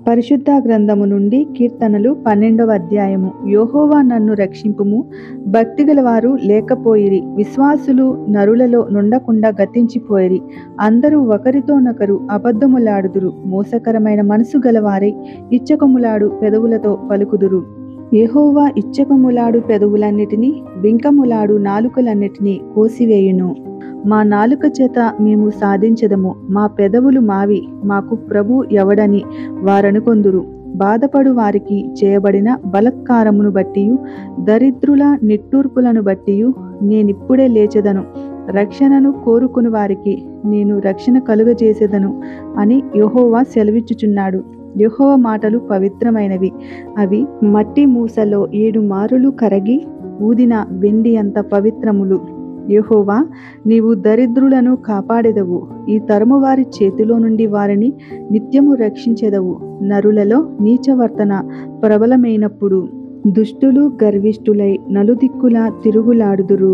పరిశుద్ధ గ్రంథము నుండి కీర్తనలు 12వ అధ్యాయము. యెహోవా నన్ను రక్షింపుము, భక్తిగల వారు లేకపోయిరి, విశ్వాసులు నరులలో నుండకుండా గతించిపోయిరి. అందరూ ఒకరితోనొకరు అబద్ధములాడుదురు, మోసకరమైన మనసు గలవారై ఇచ్చకములాడు పెదవులతో పలుకుదురు. యెహోవా ఇచ్చకములాడు పెదవులన్నిటినీ, బింకములాడు నాలుకలన్నిటినీ కోసివేయును. మా నాలుక చేత మేము సాధించెదము, మా పెదవులు మావి, మాకు ప్రభు ఎవడని వారనుకొందురు. బాధపడు వారికి చేయబడిన బలత్కారమును బట్టియు, దరిద్రుల నిట్టూర్పులను బట్టియు నేనిప్పుడే లేచెదను. రక్షణను కోరుకుని వారికి నేను రక్షణ కలుగజేసేదను అని యెహోవా సెలవిచ్చుచున్నాడు. యెహోవా మాటలు పవిత్రమైనవి, అవి మట్టి మూసలో 7 మారులు కరగి ఊదిన వెండి అంత పవిత్రములు. యెహోవా, నీవు దరిద్రులను కాపాడెదవు, ఈ తరము వారి చేతిలో నుండి వారిని నిత్యము రక్షించెదవు. నరులలో నీచవర్తన ప్రబలమైనప్పుడు దుష్టులు గర్విష్ఠులై నలుదిక్కులా తిరుగులాడుదురు.